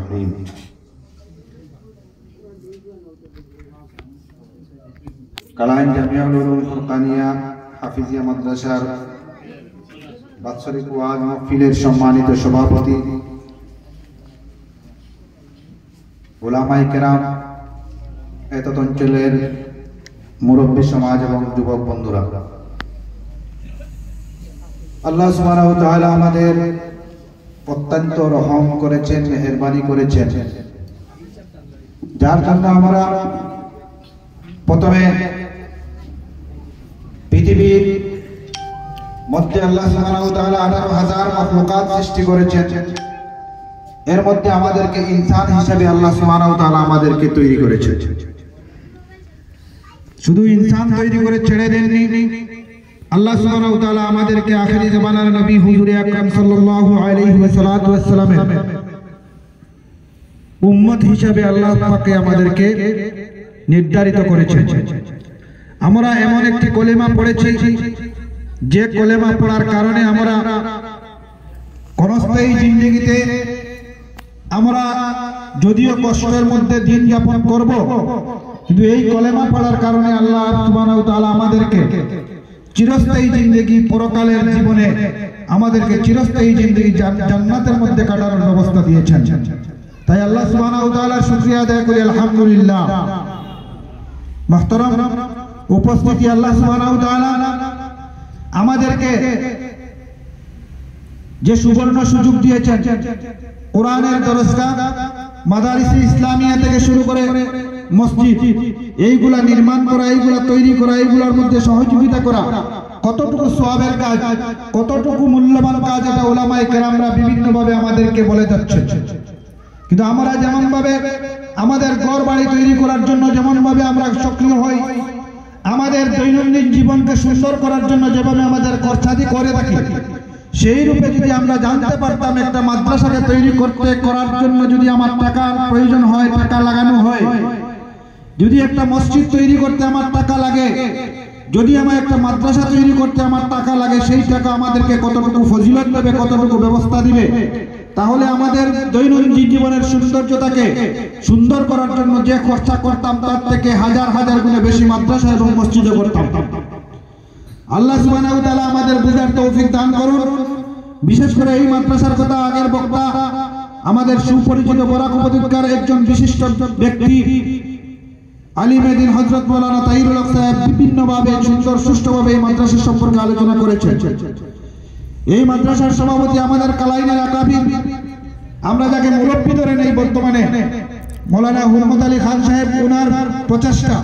الرحيم কালাইন জামিউল উলুম ফুরকানিয়া হাফিজিয়া মাদ্রাসার বাৎসরিক ওয়াজ মাহফিলের সম্মানিত সভাপতি উলামায়ে কেরাম, এতদ অঞ্চলের মুরব্বী সমাজ এবং যুবক বন্ধুরা, আল্লাহ সুবহানাহু ওয়া তাআলা আমাদের অত্যন্ত রহম করেছেন, মেহেরবানি করেছেন, যার জন্য আমরা প্রথমে পৃথিবীর মধ্যে আল্লাহ সুবহানাহু ওয়া তাআলা 18,000 মাখলুকাত সৃষ্টি করেছেন। এর মধ্যে আমাদেরকে ইনসান হিসেবে আল্লাহ সুবহানাহু ওয়া তাআলা আমাদেরকে তৈরি করেছেন। শুধু ইনসান তৈরি করে ছেড়ে দেননি, আল্লাহ সুবহানাহু ওয়া তাআলা আমাদেরকে আখিরি জামানার নবী হুজুর আকরাম সাল্লাল্লাহু আলাইহি ওয়াসাল্লামের উম্মত হিসেবে আল্লাহ পাক আমাদেরকে নির্ধারিত করেছেন। আমরা এমন একটি কলেমা পড়েছি যে কলেমা পড়ার কারণে আমরা ক্ষণস্থায়ী জিন্দেগিতে আমরা যদিও কষ্টের মধ্যে দিন যাপন করব, কিন্তু এই কলেমা পড়ার কারণে আল্লাহ সুবহানাহু ওয়া তাআলা আমাদেরকে চিরস্থায়ী জিন্দেগি, পরকালের জীবনে আমাদেরকে চিরস্থায়ী জিন্দেগি জান্নাতের মধ্যে কাটানোর ব্যবস্থা দিয়েছেন। তাই আল্লাহ সুবহানাহু ওয়া তাআলার শুকরিয়া আদায় করি আলহামদুলিল্লাহ। মুহতারাম উপস্থিতি, আল্লাহ সুবহানাহু ওয়া তাআলা আমাদেরকে যে সুবর্ণ সুযোগ দিয়েছেন, কোরআনের দরসগাহ, মাদারিসে ইসলামিয়া থেকে শুরু করে মসজিদ, এইগুলা নির্মাণ করা, এইগুলা তৈরি করা, এইগুলোর মধ্যে সহযোগিতা করা, কতটুকু সওয়াবের কাজ, কতটুকু মূল্যবান কাজ, এটা উলামায়ে কেরামরা বিভিন্নভাবে আমাদেরকে বলে যাচ্ছে। কিন্তু আমরা যেমন ভাবে আমাদের ঘর বাড়ি তৈরি করার জন্য যেমন ভাবে আমরা সক্রিয় হই, আমাদের দৈনন্দিন জীবনকে সুন্দর করার জন্য যেভাবে আমাদের খরচাদি করে থাকি, সেই রূপে যদি আমরা জানতে পারতাম একটা মাদ্রাসাকে তৈরি করার জন্য যদি আমার টাকার প্রয়োজন হয়, টাকা লাগানো হয়, যদি একটা মসজিদ তৈরি করতে আমার টাকা লাগে, যদি আমার একটা মাদ্রাসা তৈরি করতে আমার টাকা লাগে, সেই টাকা আমাদেরকে কতটুকু ফজিলত দেবে, কতটুকু ব্যবস্থা দিবে, তাহলে আমাদের দৈনন্দিন জীবনের সৌন্দর্যতাকে সুন্দর করার জন্য যে খরচা করতাম তার থেকে হাজার হাজার গুণে বেশি মাদ্রাসা এবং মসজিদে করতাম। আল্লাহ সুবহানাহু ওয়া তাআলা আমাদের বুঝার তৌফিক দান করুন। বিশেষ করে এই মাদ্রাসার কথা আগের বক্তা আমাদের সুপরিচিত বরাক উপত্যকার একজন বিশিষ্ট ব্যক্তি আলিমে দ্বীন হযরত মাওলানা তাহিরুল হক সাহেব বিভিন্নভাবে সুন্দর সুষ্ঠুভাবে এই মাদ্রাসা সম্পর্কে আলোচনা করেছেন। এই মাদ্রাসার সভাপতি আমাদের কালাইনের আকাবির, আমরা যাকে মুরব্বী ধরে নেই বর্তমানে, মাওলানা হুম্মত আলী খান সাহেব, ওনার প্রচেষ্টা,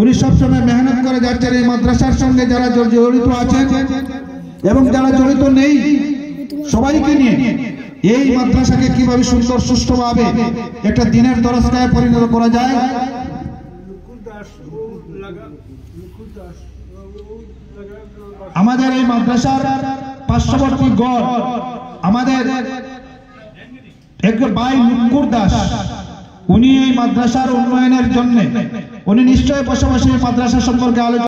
উনি সবসময় মেহনত করে যাচ্ছেন এই মাদ্রাসার সঙ্গে যারা জড়িত আছেন এবং যারা জড়িত নেই সবাইকে নিয়ে এই মাদ্রাসাকে কিভাবে সুন্দর সুষ্ঠুভাবে একটা দিনের দরসগাহে পরিণত করা যায়। আমাদের এই মাদ্রাসার পার্শ্ববর্তী গড় আমাদের এক ভাই লুকুর দাস, উনি এই মাদ্রাসার উন্নয়নের জন্য উনি নিশ্চয়ই পাশাপাশি মাদ্রাসা সম্পর্কে আলোচনা